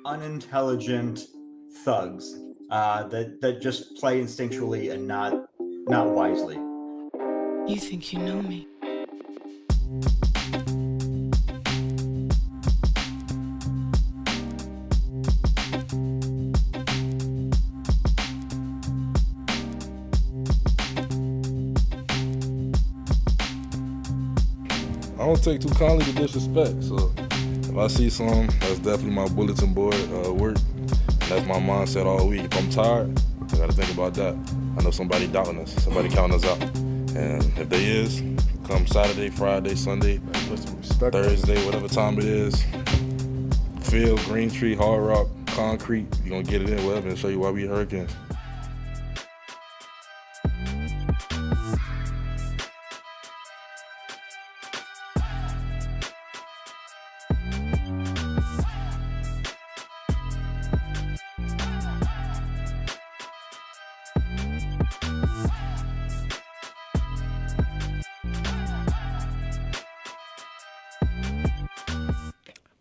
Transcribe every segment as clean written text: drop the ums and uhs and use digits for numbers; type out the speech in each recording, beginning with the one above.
unintelligent thugs that just play instinctually and not wisely. You think you know me? I don't take too kindly to disrespect, so if I see something, that's definitely my bulletin board work. And that's my mindset all week. If I'm tired, I gotta think about that. I know somebody doubting us, somebody counting us out. And if they is, come Saturday, Friday, Sunday, Thursday, whatever time it is, field, green tree, hard rock, concrete, you're gonna get it in, whatever, and show you why we Hurricanes.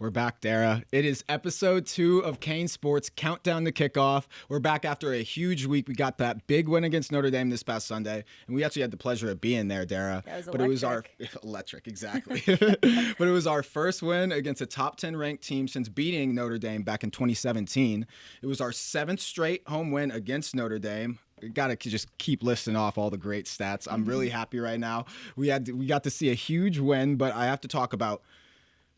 We're back, Dara. It is episode 2 of CaneSport's Countdown to Kickoff. We're back after a huge week. We got that big win against Notre Dame this past Sunday, and we actually had the pleasure of being there, Dara. That was but it was our electric, exactly. But it was our first win against a top 10 ranked team since beating Notre Dame back in 2017. It was our 7th straight home win against Notre Dame. Got to just keep listing off all the great stats. I'm really happy right now. We got to see a huge win, but I have to talk about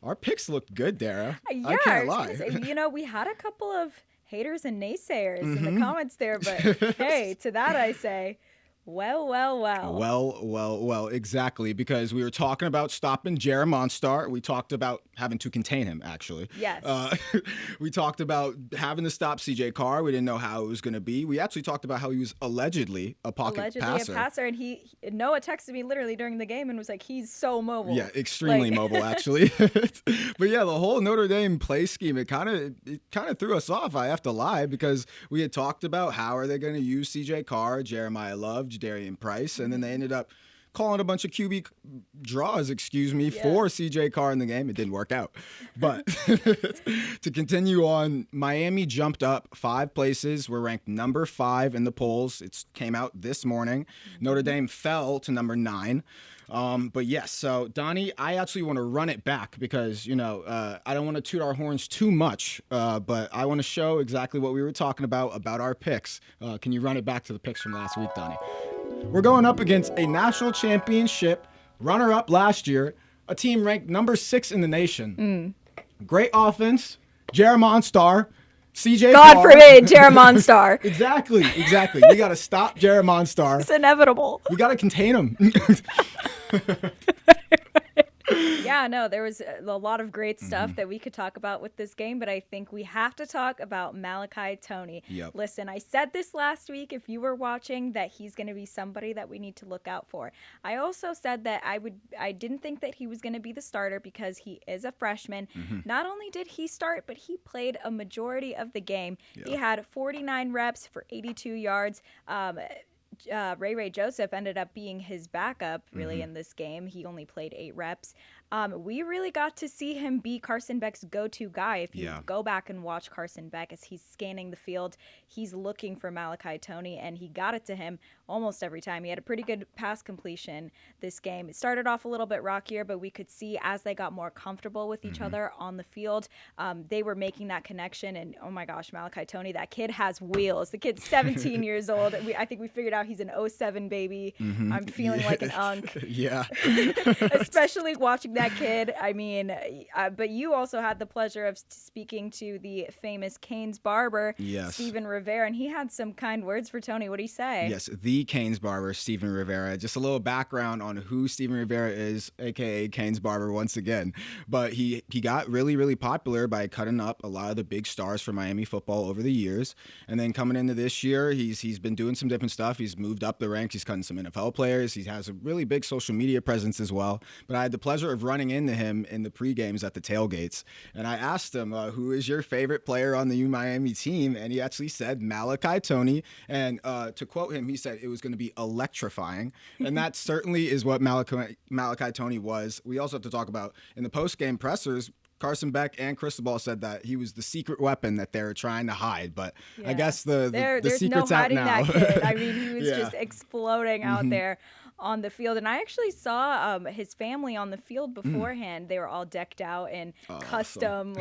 our picks looked good, Dara. Yeah, I can't lie. Say, we had a couple of haters and naysayers in the comments there, but hey, to that I say, well. Well, exactly, because we were talking about stopping Jara Monstar. We talked about having to contain him, actually. Yes. We talked about having to stop CJ Carr. We didn't know how it was going to be. We actually talked about how he was allegedly a pocket passer. And Noah texted me literally during the game and was like, he's so mobile. Yeah, extremely mobile, actually. But yeah, the whole Notre Dame play scheme, it kind of threw us off, I have to lie, because we had talked about how are they going to use CJ Carr, Jeremiah Love, Jadarian Price, and then they ended up calling a bunch of QB draws, for CJ Carr in the game. It didn't work out. But to continue on, Miami jumped up 5 places. We're ranked number 5 in the polls. It came out this morning. Notre Dame fell to number 9. But yes, so Donnie, I actually want to run it back because, I don't want to toot our horns too much, but I want to show exactly what we were talking about our picks. Can you run it back to the picks from last week, Donnie? We're going up against a national championship runner-up last year, a team ranked number 6 in the nation. Great offense, Jara Monstar, CJ God Carr. forbid, Jara Monstar. Exactly. We got to stop Jara Monstar. It's inevitable. We got to contain him. Yeah, no, there was a lot of great stuff that we could talk about with this game, but I think we have to talk about Malachi Toney. Yep. Listen, I said this last week, if you were watching, that he's going to be somebody that we need to look out for. I also said that I didn't think that he was going to be the starter because he is a freshman. Not only did he start, but he played a majority of the game. Yeah. He had 49 reps for 82 yards. Ray Joseph ended up being his backup really in this game. He only played 8 reps. We really got to see him be Carson Beck's go-to guy. If you go back and watch Carson Beck as he's scanning the field, he's looking for Malachi Toney, and he got it to him almost every time. He had a pretty good pass completion this game. It started off a little bit rockier, but we could see as they got more comfortable with each other on the field, they were making that connection. And oh my gosh, Malachi Toney, that kid has wheels. The kid's 17 years old. I think we figured out he's an 07 baby. I'm feeling like an unk. Yeah. Especially watching that kid. I mean, but you also had the pleasure of speaking to the famous Canes barber, Stephen Rivera, and he had some kind words for Toney. What did he say? Yes, the Canes barber, Stephen Rivera. Just a little background on who Stephen Rivera is, a.k.a. Canes barber once again. But he got really, really popular by cutting up a lot of the big stars for Miami football over the years. And then coming into this year, he's been doing some different stuff. He's moved up the ranks. He's cutting some NFL players. He has a really big social media presence as well. But I had the pleasure of running into him in the pre-games at the tailgates. And I asked him, who is your favorite player on the U Miami team? And he actually said Malachi Toney. And to quote him, he said it was going to be electrifying. And that certainly is what Malachi Toney was. We also have to talk about in the post-game pressers, Carson Beck and Cristobal said that he was the secret weapon that they were trying to hide, but I guess the there's secret's no out hiding now. that kid. I mean, he was Yeah. just exploding out there on the field, and I actually saw his family on the field beforehand. They were all decked out in custom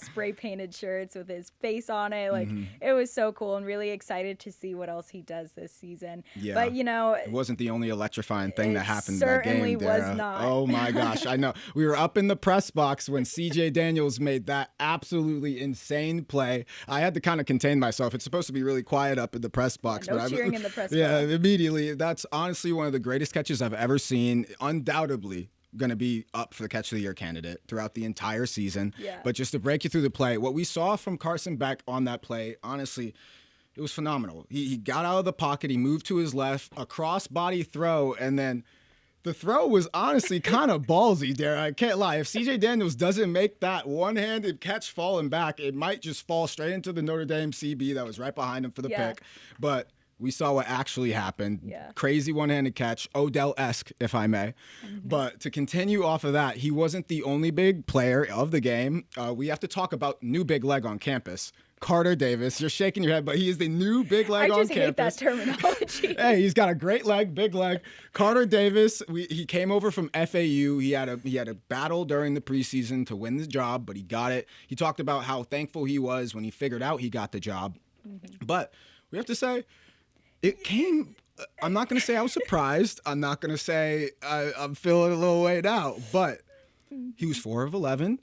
spray painted shirts with his face on it. Like it was so cool, and really excited to see what else he does this season. Yeah. But it wasn't the only electrifying thing that happened that game. Certainly was Dara. not. Oh my gosh, I know. We were up in the press box when CJ Daniels made that absolutely insane play. I had to kind of contain myself. It's supposed to be really quiet up in the press box. No but cheering in the press Yeah, box. immediately. That's honestly one of the greatest catches I've ever seen. Undoubtedly going to be up for the catch of the year candidate throughout the entire season. Yeah. But just to break you through the play, what we saw from Carson Beck on that play, honestly, it was phenomenal. He got out of the pocket, he moved to his left, a cross-body throw, and then the throw was honestly kind of ballsy, Dara. I can't lie. If CJ Daniels doesn't make that one-handed catch falling back, it might just fall straight into the Notre Dame CB that was right behind him for the pick. But we saw what actually happened. Yeah. Crazy one-handed catch, Odell-esque, if I may. But to continue off of that, he wasn't the only big player of the game. We have to talk about new big leg on campus. Carter Davis. You're shaking your head, but he is the new big leg on campus. I just hate that terminology. Hey, he's got a great leg, big leg. Carter Davis, he came over from FAU. He had a battle during the preseason to win the job, but he got it. He talked about how thankful he was when he figured out he got the job. But we have to say, it came. I'm not going to say I was surprised. I'm not going to say I'm feeling a little weighed out, but he was 4 of 11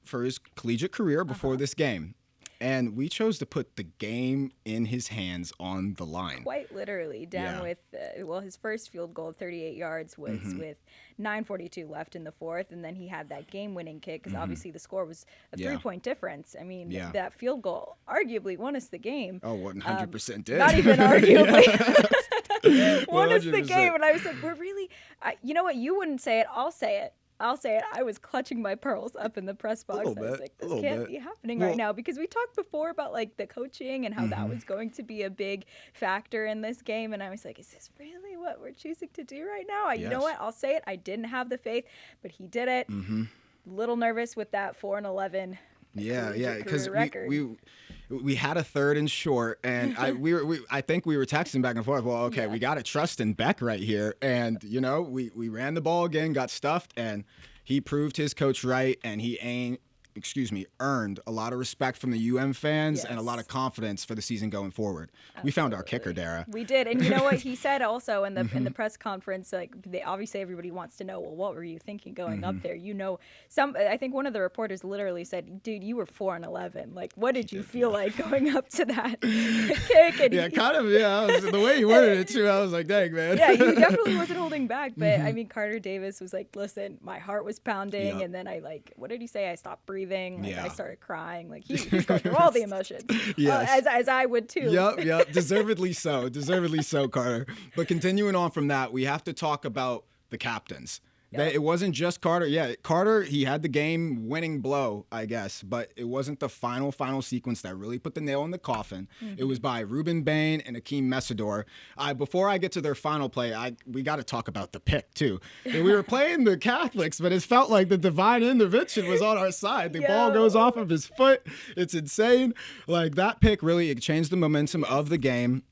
for his collegiate career before this game. And we chose to put the game in his hands on the line. Quite literally, down with, his first field goal, 38 yards, was with 9:42 left in the fourth. And then he had that game-winning kick because obviously the score was a 3-point difference. I mean, that field goal arguably won us the game. Oh, 100% did. Not even arguably. Won us the game. And I was like, we're really, you know what? You wouldn't say it. I'll say it. I was clutching my pearls up in the press box. I was like, this can't be happening right now, because we talked before about like the coaching and how that was going to be a big factor in this game. And I was like, is this really what we're choosing to do right now? You know what? I'll say it. I didn't have the faith, but he did it. Little nervous with that 4 and 11. Yeah, because record. we had a 3rd and short, and I think we were texting back and forth. Well, okay, we got to trust in Beck right here, and we ran the ball again, got stuffed, and he proved his coach right, and he earned a lot of respect from the UM fans and a lot of confidence for the season going forward. Absolutely. We found our kicker, Dara. We did, and you know what he said also in the press conference? Like, obviously everybody wants to know, well, what were you thinking going up there? I think one of the reporters literally said, "Dude, you were 4 and 11. Like, what did you feel like going up to that kick?" And the way he worded it too, I was like, dang, man. Yeah, he definitely wasn't holding back. But I mean, Carter Davis was like, "Listen, my heart was pounding, and then what did he say? I stopped breathing." I started crying. Like he's going through all the emotions. As I would too. Yep. Deservedly so, Carter. But continuing on from that, we have to talk about the captains. It wasn't just Carter. Yeah, Carter, he had the game-winning blow, I guess, but it wasn't the final sequence that really put the nail in the coffin. It was by Ruben Bain and Akeem Messidor. Before I get to their final play, we got to talk about the pick, too. And we were playing the Catholics, but it felt like the divine intervention was on our side. The ball goes off of his foot. It's insane. Like, that pick really changed the momentum of the game.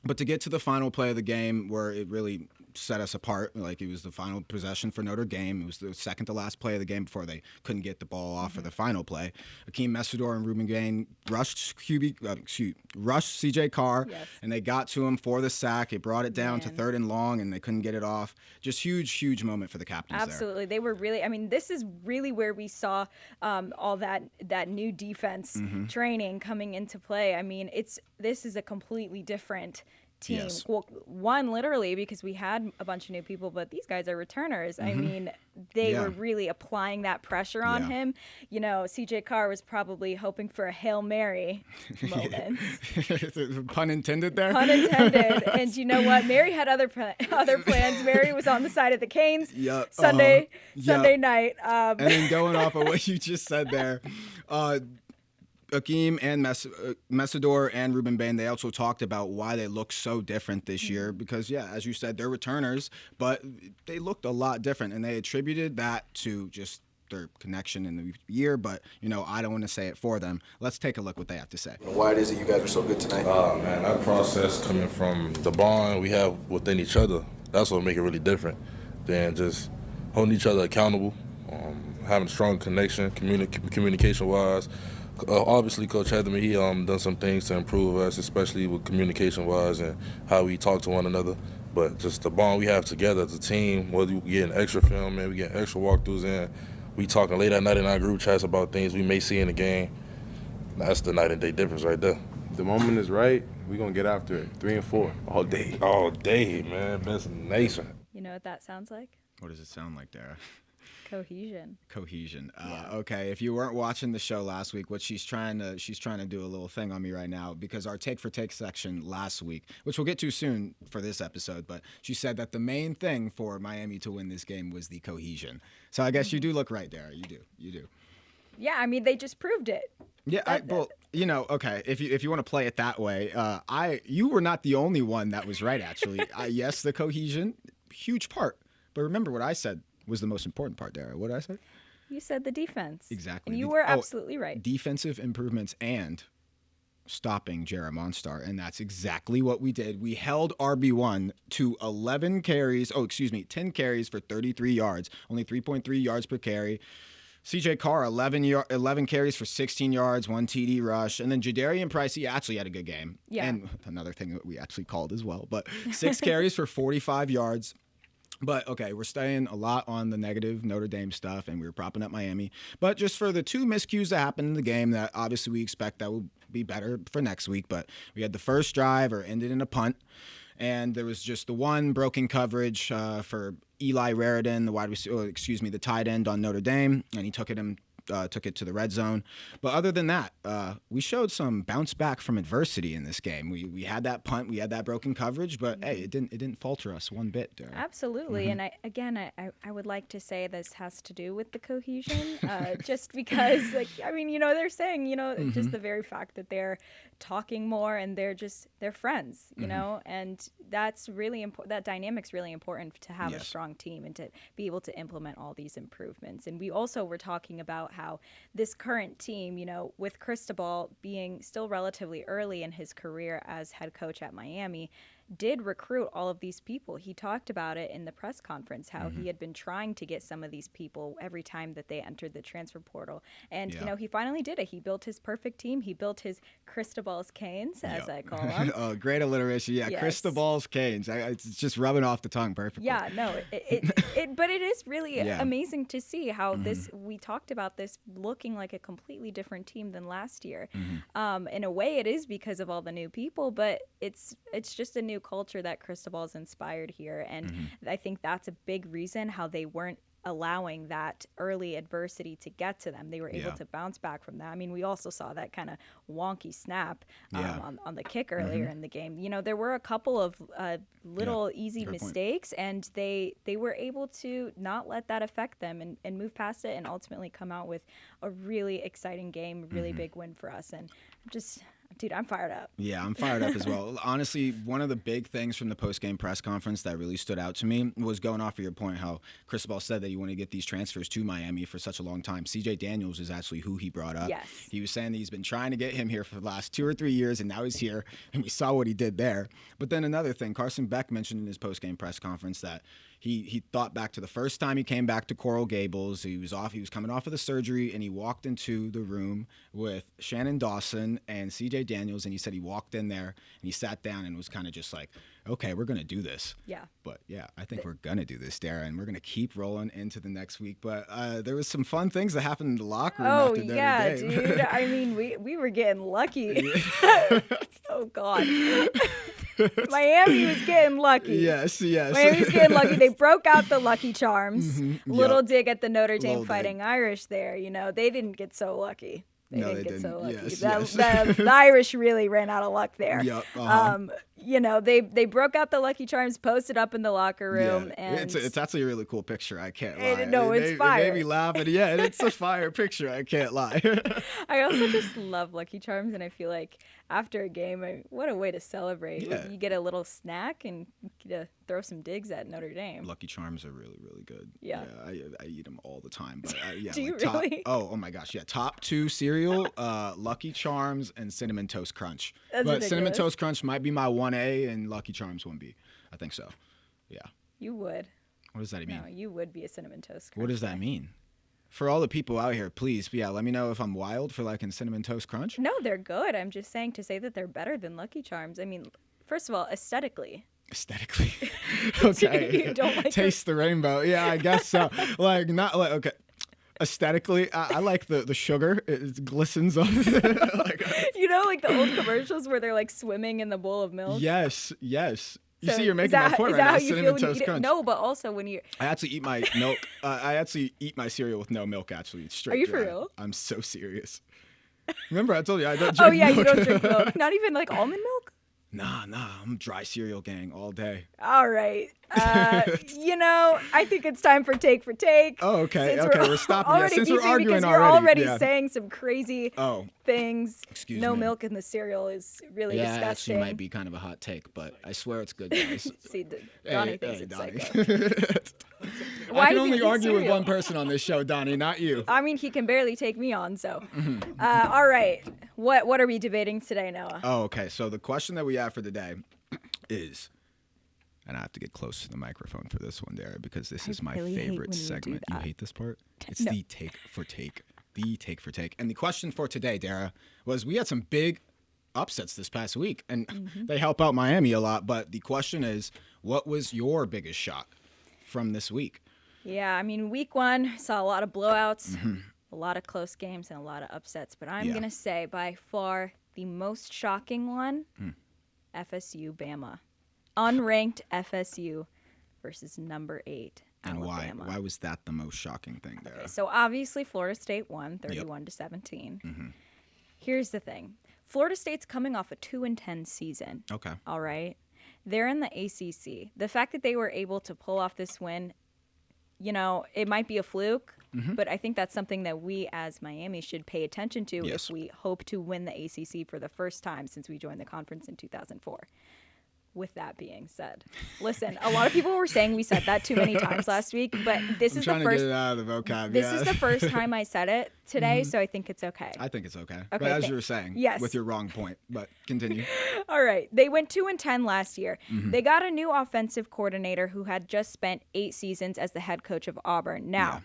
But to get to the final play of the game where it really set us apart, like it was the final possession for Notre Dame. It was the second to last play of the game before they couldn't get the ball off for the final play. Akeem Messidor and Ruben Bain rushed CJ Carr, and they got to him for the sack. It brought it down to 3rd and long, and they couldn't get it off. Just huge moment for the captains. Absolutely. They were really, I mean, this is really where we saw all that new defense training coming into play. I mean, this is a completely different team. Yes. Well, one, literally, because we had a bunch of new people, but these guys are returners. I mean, they were really applying that pressure on him. CJ Carr was probably hoping for a Hail Mary moment. Pun intended there? Pun intended. And you know what? Mary had other plans. Mary was on the side of the Canes Sunday night. And then going off of what you just said there, Akeem and Messidor and Ruben Bain, they also talked about why they look so different this year because, as you said, they're returners, but they looked a lot different, and they attributed that to just their connection in the year, but, I don't want to say it for them. Let's take a look what they have to say. Why is it you guys are so good tonight? Man, that process coming from the bond we have within each other, that's what make it really different than just holding each other accountable, having a strong connection, communication-wise. Obviously, Coach Heatherman, he done some things to improve us, especially with communication-wise and how we talk to one another. But just the bond we have together as a team, whether we get an extra film in, we get extra walkthroughs in, we talking late at night in our group chats about things we may see in the game. That's the night and day difference right there. The moment is right, we're going to get after it. 3 and 4 all day. All day, man. Best in the nation. You know what that sounds like? What does it sound like, Dara? Cohesion. Okay, if you weren't watching the show last week, what she's trying to do a little thing on me right now, because our take for take section last week, which we'll get to soon for this episode, but she said that the main thing for Miami to win this game was the cohesion. So I guess you do look right, Dara. You do. Yeah, I mean, they just proved it. Yeah, okay. If you want to play it that way, you were not the only one that was right. Actually, yes, the cohesion, huge part. But remember what I said was the most important part, Dara. What did I say? You said the defense. Exactly. And you were absolutely right. Defensive improvements and stopping Jara Monstar, and that's exactly what we did. We held RB1 to 10 carries for 33 yards, only 3.3 yards per carry. CJ Carr, 11 carries for 16 yards, 1 TD rush. And then Jadarian Price, he actually had a good game. Yeah. And another thing that we actually called as well. But 6 carries for 45 yards. But, okay, we're staying a lot on the negative Notre Dame stuff, and we were propping up Miami. But just for the 2 miscues that happened in the game that obviously we expect that will be better for next week. But we had the first drive ended in a punt. And there was just the one broken coverage for Eli Raridan, the tight end on Notre Dame, and he took it to the red zone. But other than that, we showed some bounce back from adversity in this game. We had that punt, we had that broken coverage, but hey, it didn't falter us one bit, Dara. Absolutely, and I would like to say this has to do with the cohesion, just because they're saying just the very fact that they're talking more and they're friends, and that's really important. That dynamic's really important to have a strong team and to be able to implement all these improvements. And we also were talking about how this current team, with Cristobal being still relatively early in his career as head coach at Miami, did recruit all of these people. He talked about it in the press conference, how he had been trying to get some of these people every time that they entered the transfer portal. And, he finally did it. He built his perfect team. He built his Cristobal's Canes, as I call them. Oh, great alliteration. Yeah, yes. Cristobal's Canes. It's just rubbing off the tongue perfectly. Yeah, no, but it is really amazing to see how we talked about this looking like a completely different team than last year. In a way, it is because of all the new people, but it's just a new culture that Cristobal's inspired here, and I think that's a big reason how they weren't allowing that early adversity to get to them. They were able to bounce back from that. I mean, we also saw that kind of wonky snap on the kick earlier in the game. There were a couple of little easy mistakes, and they were able to not let that affect them and move past it and ultimately come out with a really exciting game, really big win for us. And dude, I'm fired up. Yeah, I'm fired up as well. Honestly, one of the big things from the post-game press conference that really stood out to me was going off of your point how Cristobal said that he wanted to get these transfers to Miami for such a long time. CJ Daniels is actually who he brought up. Yes. He was saying that he's been trying to get him here for the last 2 or 3 years, and now he's here, and we saw what he did there. But then another thing, Carson Beck mentioned in his post-game press conference that he thought back to the first time he came back to Coral Gables. He was coming off of the surgery, and he walked into the room with Shannon Dawson and CJ Daniels, and he said he walked in there and he sat down and was kind of just like, okay, we're going to do this. Yeah. But yeah, I think we're going to do this, Dara, and we're going to keep rolling into the next week. But there was some fun things that happened in the locker room after Notre Dame. Dude. I mean, we were getting lucky. Oh, God. Miami was getting lucky. Yes. Miami was getting lucky. They broke out the Lucky Charms. Little dig at the Notre Dame Fighting Irish there. They didn't get so lucky. They No, didn't they get so lucky. didn't. The Irish really ran out of luck there. Yep, uh-huh. They broke out the Lucky Charms, posted up in the locker room, and it's actually a really cool picture. I can't lie. No, it's fire. It made me laugh, and it's a fire picture. I can't lie. I also just love Lucky Charms, and I feel like after a game, what a way to celebrate. Yeah. You get a little snack and get to throw some digs at Notre Dame. Lucky Charms are really, really good. Yeah. I eat them all the time. But Do you top, really? Oh my gosh, yeah. Top 2 cereal, Lucky Charms and Cinnamon Toast Crunch. That's but Cinnamon ridiculous. Toast Crunch might be my 1A and Lucky Charms 1B. I think so. Yeah. You would. What does that mean? No, you would be a Cinnamon Toast Crunch What does guy. that mean? For all the people out here, please, let me know if I'm wild for liking Cinnamon Toast Crunch. No, they're good. I'm just saying to say that they're better than Lucky Charms. I mean, first of all, aesthetically. Aesthetically. Okay. You don't like Taste the rainbow. Yeah, I guess so. Okay. Aesthetically, I like the sugar. It glistens on it. Like the old commercials where they're like swimming in the bowl of milk. Yes. You So see, you're is making that, my point is right that now. how you Cinnamon feel when you Toast eat it? Crunch. No, but also when you. I actually eat my milk. I actually eat my cereal with no milk. Actually, it's straight. Are you for dry. real? I'm so serious. Remember, I told you I don't drink Oh yeah, milk. you don't drink milk. Not even like almond milk. Nah. I'm dry cereal gang all day. All right. I think it's time for take. Oh, okay. Since We're stopping. Already Since we're beefing arguing because you're already. already saying some crazy things. Excuse no me. milk in the cereal is really Yeah, disgusting. actually might be kind of a hot take, but I swear it's good, guys. See, Donnie thinks it's Donnie. psycho. Why I can do you only eat argue with cereal? one person on this show, Donnie, not you. I mean, he can barely take me on, so. Mm-hmm. All right. What are we debating today, Noah? Oh, okay. So the question that we have for today is, and I have to get close to the microphone for this one, Dara, because this is my really hate favorite when you do segment. You that. hate this part? It's No. the take for take. The take for take. And the question for today, Dara, was we had some big upsets this past week, and they help out Miami a lot. But the question is, what was your biggest shock from this week? Yeah, I mean, week 1 saw a lot of blowouts, a lot of close games, and a lot of upsets. But I'm going to say by far the most shocking one, FSU Bama. Unranked FSU versus number 8 And Alabama. why was that the most shocking thing, Dara? Okay, so obviously Florida State won 31-17. Here's the thing. Florida State's coming off a 2-10 season. Okay. All right. They're in the ACC. The fact that they were able to pull off this win, it might be a fluke, but I think that's something that we as Miami should pay attention to Yes. if we hope to win the ACC for the first time since we joined the conference in 2004. With that being said, listen, a lot of people were saying we said that too many times last week, but this I'm is trying the to first. get it out of the vocab. This is the first time I said it today, so I think it's okay. I think it's okay. Okay, But as you were saying, yes. with your wrong point. But continue. All right. They went 2-10 last year. They got a new offensive coordinator who had just spent 8 seasons as the head coach of Auburn. Now,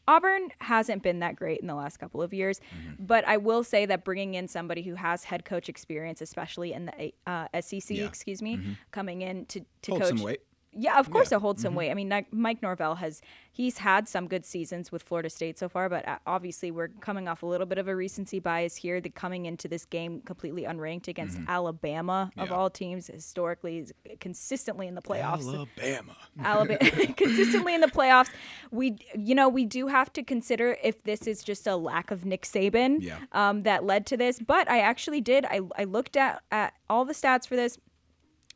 Auburn hasn't been that great in the last couple of years, but I will say that bringing in somebody who has head coach experience, especially in the SEC, coming in to Hold coach. some weight. Yeah, of course it holds some weight. I mean, Mike Norvell he's had some good seasons with Florida State so far, but obviously we're coming off a little bit of a recency bias here. Coming into this game completely unranked against Alabama, of all teams, historically, consistently in the playoffs. Alabama consistently in the playoffs. We do have to consider if this is just a lack of Nick Saban that led to this. But I actually did. I looked at all the stats for this.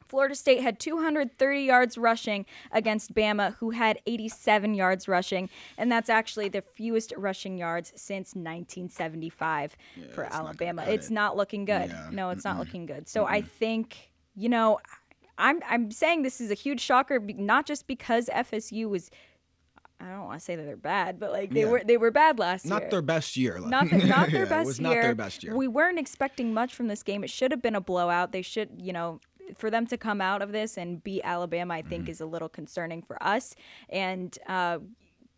Florida State had 230 yards rushing against Bama, who had 87 yards rushing, and that's actually the fewest rushing yards since 1975 for Alabama. It's not looking good. Yeah. No, it's not looking good. So I think, I'm saying this is a huge shocker, not just because FSU was. I don't want to say that they're bad, but they were bad last year. Not their best year. Not their best year. It was not their best year. We weren't expecting much from this game. It should have been a blowout. They should, for them to come out of this and beat Alabama, I think is a little concerning for us. And,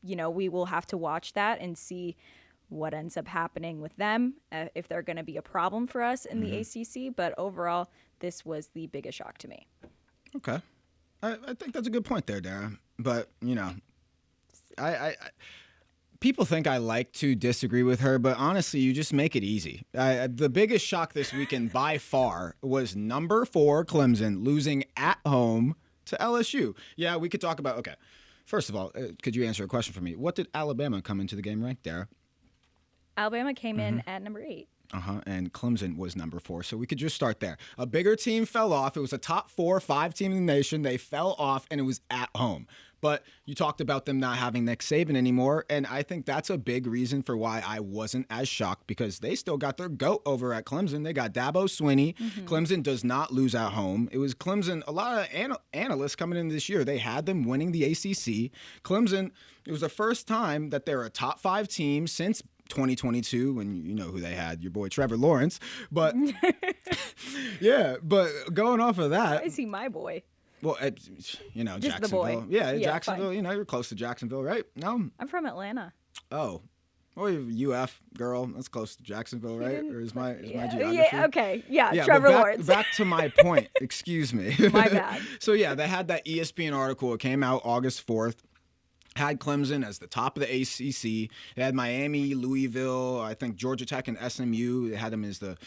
we will have to watch that and see what ends up happening with them, if they're going to be a problem for us in the ACC. But overall, this was the biggest shock to me. Okay. I think that's a good point there, Dara. But, I people think I like to disagree with her, but honestly, you just make it easy. The biggest shock this weekend by far was number 4 Clemson losing at home to LSU. Yeah, we could talk about, okay. First of all, could you answer a question for me? What did Alabama come into the game ranked, Dara? Alabama came in at number 8. And Clemson was number 4. So we could just start there. A bigger team fell off. It was a top 4 or 5 team in the nation. They fell off, and it was at home. But you talked about them not having Nick Saban anymore, and I think that's a big reason for why I wasn't as shocked, because they still got their GOAT over at Clemson. They got Dabo Swinney. Clemson does not lose at home. It was Clemson, a lot of analysts coming in this year, they had them winning the ACC. Clemson, it was the first time that they're a top 5 team since 2022, when you know who they had, your boy Trevor Lawrence. But yeah, but going off of that, I see my boy. Well, you know, Just Jacksonville. the boy. Yeah, Yeah, Jacksonville. fine. You know, you're close to Jacksonville, right? No. I'm from Atlanta. Oh. Well, you're UF girl. That's close to Jacksonville, right? Or is my geography? Yeah, okay. Yeah, Yeah, Trevor but Lawrence. back to my point. Excuse me. My bad. So yeah, they had that ESPN article. It came out August 4th. Had Clemson as the top of the ACC. They had Miami, Louisville, I think Georgia Tech, and SMU. They had them as the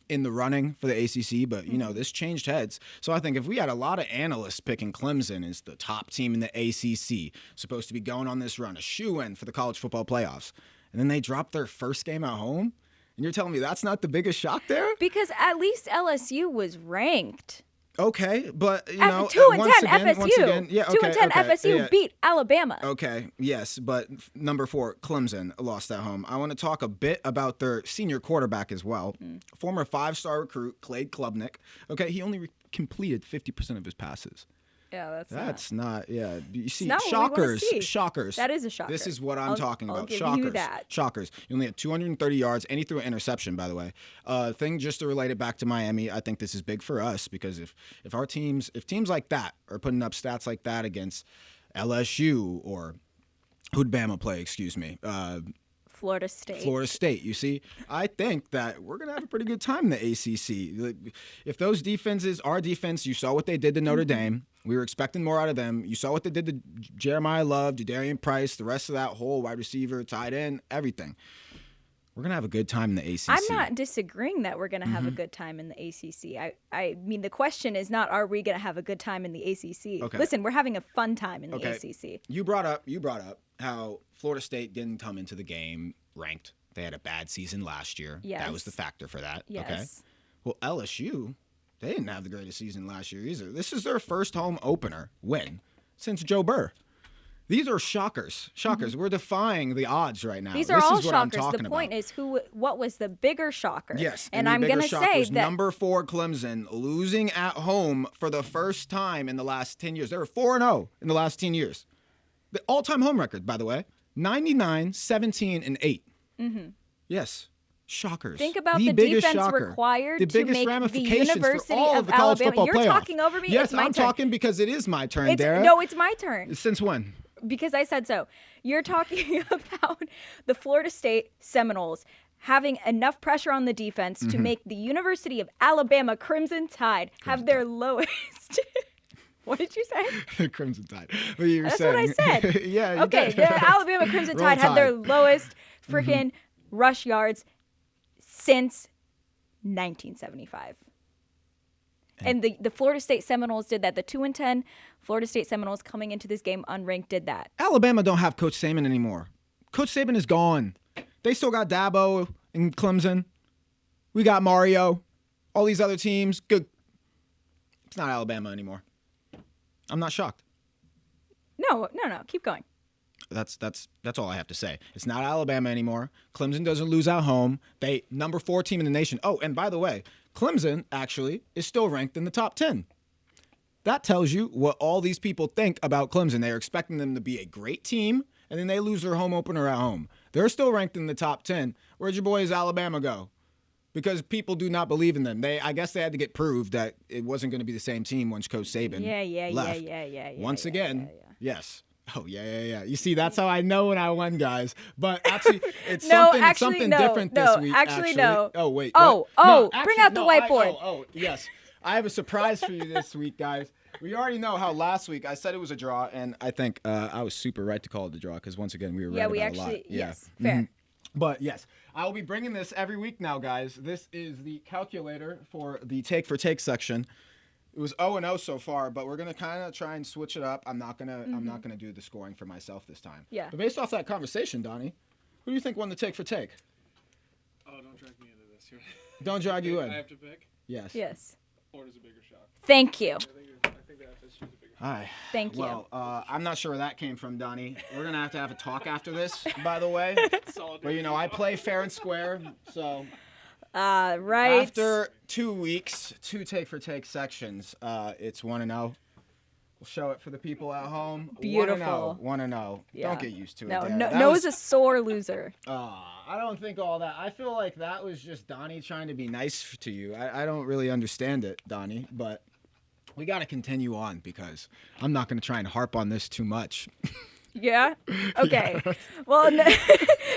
in the running for the ACC. But you know, this changed heads. So I think if we had a lot of analysts picking Clemson as the top team in the ACC, supposed to be going on this run, a shoe-in for the college football playoffs, and then they dropped their first game at home, and you're telling me that's not the biggest shock there? Because at least LSU was ranked. Okay, but you At know, 2-10 once FSU. again, yeah, 2-10 FSU yeah. beat Alabama. Okay, yes, but number 4, Clemson lost at home. I want to talk a bit about their senior quarterback as well. Former 5-star recruit, Clay Klubnik. Okay, he only completed 50% of his passes. Yeah, That's not, yeah. You see, not what we wanna shockers, see. shockers. That is a shocker. This is what I'm talking I'll about. give Shockers. you that. Shockers. He only had 230 yards, and he threw an interception, by the way. Thing just to relate it back to Miami, I think this is big for us, because if teams like that are putting up stats like that against LSU, or who'd Bama play, excuse me, Florida State. Florida State, you see, I think that we're going to have a pretty good time in the ACC. If those defenses, our defense, you saw what they did to Notre Dame. We were expecting more out of them. You saw what they did to Jeremiah Love, Jadarian Price, the rest of that whole wide receiver, tight end, everything. We're going to have a good time in the ACC. I'm not disagreeing that we're going to have a good time in the ACC. I mean, the question is not, are we going to have a good time in the ACC? Okay. Listen, we're having a fun time in the Okay. ACC. You brought up how Florida State didn't come into the game ranked. They had a bad season last year. Yes. That was the factor for that. Yes. Okay. Well, LSU, they didn't have the greatest season last year either. This is their first home opener win since Joe Burr. These are shockers. We're defying the odds right now. These are this all is what I'm shockers. talking The point about. is what was the bigger shocker? Yes, and the I'm bigger going to shock say was that number 4 Clemson losing at home for the first time in the last 10 years. They were 4-0 in the last 10 years. The all-time home record, by the way, 99, 17, and 8. Yes. Shockers. Think about the the biggest defense shocker. required the to biggest make the ramifications University for all of the college Alabama. football You're playoff. talking over me. Yes, It's my I'm turn. talking because it is my turn, Dara. No, it's my turn. Since when? Because I said so. You're talking about the Florida State Seminoles having enough pressure on the defense to make the University of Alabama Crimson Tide have their lowest. What did you say? Crimson Tide. What you were That's saying. what I said. Yeah. You Okay, did. the Alabama Crimson Roll Tide had their Tide. lowest freaking rush yards since 1975. And the Florida State Seminoles did that. The 2-10 Florida State Seminoles coming into this game unranked did that. Alabama don't have Coach Saban anymore. Coach Saban is gone. They still got Dabo and Clemson. We got Mario. All these other teams. Good. It's not Alabama anymore. I'm not shocked. No. Keep going. That's all I have to say. It's not Alabama anymore. Clemson doesn't lose at home. They number 4 team in the nation. Oh, and by the way, Clemson actually is still ranked in the top 10. That tells you what all these people think about Clemson. They're expecting them to be a great team, and then they lose their home opener at home. They're still ranked in the top 10. Where'd your boys Alabama go? Because people do not believe in them. I guess they had to get proved that it wasn't going to be the same team once Coach Saban left. Yeah. Once again, yes. Oh, yeah. You see, that's how I know when I won, guys. But actually, it's something different this week. No. Oh, wait. Oh, what? No, bring out the whiteboard. Yes. I have a surprise for you this week, guys. We already know how last week I said it was a draw, and I think I was super right to call it a draw because, once again, we were right about a lot. Yes, fair. But, yes, I will be bringing this every week now, guys. This is the calculator for the Take for Take section. It was 0-0 so far, but we're gonna kind of try and switch it up. I'm not gonna do the scoring for myself this time. Yeah. But based off that conversation, Donnie, who do you think won the Take for Take? Oh, don't drag me into this. Don't drag you in. I have to pick. Yes. Yes. Florida's a bigger shock. Thank you. I think that FSU's a bigger shock. All right. Thank you. Well, I'm not sure where that came from, Donnie. We're going to have a talk after this, by the way. But, I play fair and square, so... Right. After 2 weeks, 2 take-for-take sections, it's 1-0. We'll show it for the people at home. Beautiful. 1-0. Yeah. Don't get used to it. No, Dara. no is a sore loser. I don't think all that. I feel like that was just Donnie trying to be nice to you. I don't really understand it, Donnie, but we got to continue on because I'm not going to try and harp on this too much. Yeah? Okay. Well,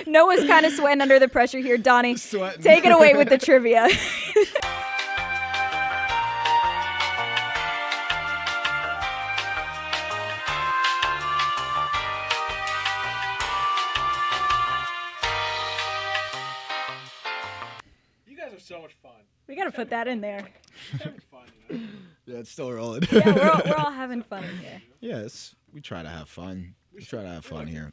Noah's kind of sweating under the pressure here. Donnie, take it away with the trivia. You guys are so much fun. We got to put that in there. You're having fun, Yeah, it's still rolling. Yeah, we're all having fun in here. Yes, we try to have fun. We try to have fun here.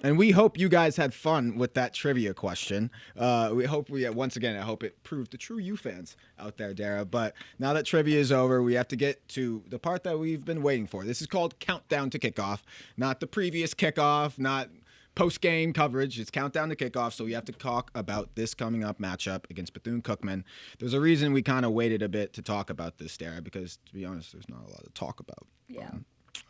And we hope you guys had fun with that trivia question. We hope once again, I hope it proved the true you fans out there, Dara. But now that trivia is over, we have to get to the part that we've been waiting for. This is called Countdown to Kickoff, not the previous kickoff, not post-game coverage. It's Countdown to Kickoff, so we have to talk about this coming up matchup against Bethune Cookman. There's a reason we kind of waited a bit to talk about this, Dara, because to be honest, there's not a lot to talk about. Yeah.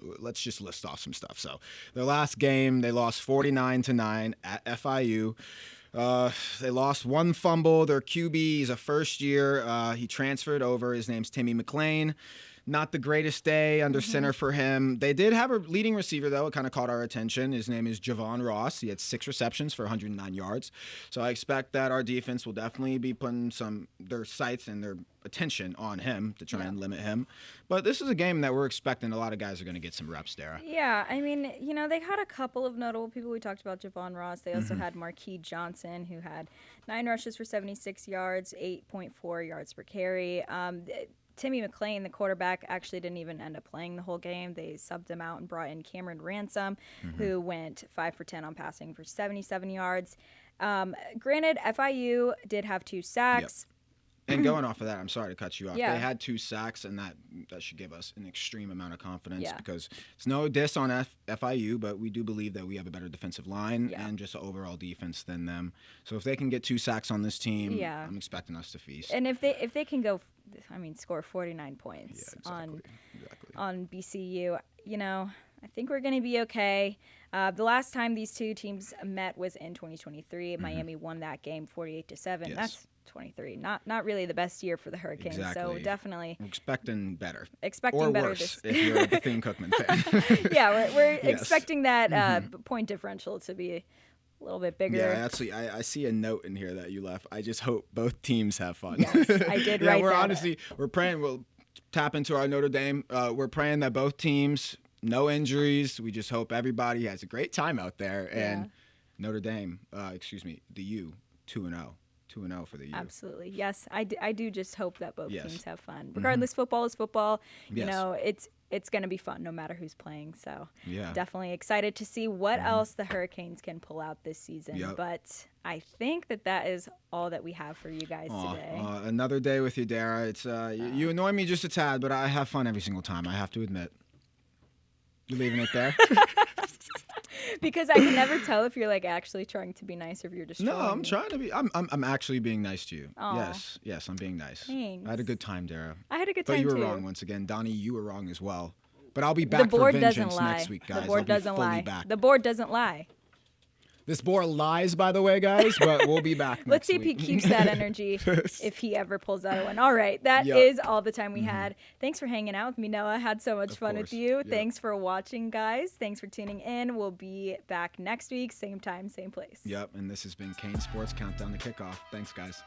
Let's just list off some stuff. So their last game, they lost 49-9 at FIU. They lost 1 fumble. Their QB, he's a first year. He transferred over. His name's Timmy McLean. Not the greatest day under center for him. They did have a leading receiver, though. It kind of caught our attention. His name is Javon Ross. He had 6 receptions for 109 yards. So I expect that our defense will definitely be putting their sights and their attention on him to try and limit him. But this is a game that we're expecting a lot of guys are going to get some reps, Dara. Yeah, I mean, they had a couple of notable people. We talked about Javon Ross. They also had Marquis Johnson, who had 9 rushes for 76 yards, 8.4 yards per carry. Timmy McLean, the quarterback, actually didn't even end up playing the whole game. They subbed him out and brought in Cameron Ransom, who went 5 for 10 on passing for 77 yards. Granted, FIU did have 2 sacks. Yep. And going off of that, I'm sorry to cut you off. Yeah. They had 2 sacks, and that should give us an extreme amount of confidence because it's no diss on FIU, but we do believe that we have a better defensive line and just an overall defense than them. So if they can get 2 sacks on this team, I'm expecting us to feast. And if they can go, score 49 points on BCU, I think we're going to be okay. The last time these 2 teams met was in 2023. Miami won that game 48-7. Yes. That's 23. Not really the best year for the Hurricanes. Exactly. So definitely we're expecting better. Expecting better worse if you're a Bethune Cookman fan. Yeah, we're expecting that point differential to be a little bit bigger. Yeah, actually, I see a note in here that you left. I just hope both teams have fun. Yes, I did write that. We're praying. We'll tap into our Notre Dame. We're praying that both teams, no injuries. We just hope everybody has a great time out there. And Notre Dame, the U, 2-0. 2-0 for the U. Absolutely. Yes, I do just hope that both teams have fun. Regardless, football is football. Yes. It's going to be fun no matter who's playing. So definitely excited to see what else the Hurricanes can pull out this season. Yep. But I think that is all that we have for you guys today. Another day with you, Dara. It's you annoy me just a tad, but I have fun every single time, I have to admit. You leaving it there? Because I can never tell if you're actually trying to be nice or if you're just No, I'm me. trying to be. I'm actually being nice to you. Aw. Yes, I'm being nice. Thanks. I had a good time, Dara. I had a good time But you were too. wrong once again, Donnie. You were wrong as well. But I'll be back The board for doesn't vengeance lie. next week, guys. The board I'll be doesn't fully lie. back. The board doesn't lie. This board lies, by the way, guys. But we'll be back. Let's next see if he week. keeps that energy if he ever pulls out one. All right. That is all the time we had. Thanks for hanging out with me, Noah. Had so much fun with you. Yep. Thanks for watching, guys. Thanks for tuning in. We'll be back next week. Same time, same place. Yep. And this has been CaneSport's Countdown to Kickoff. Thanks, guys.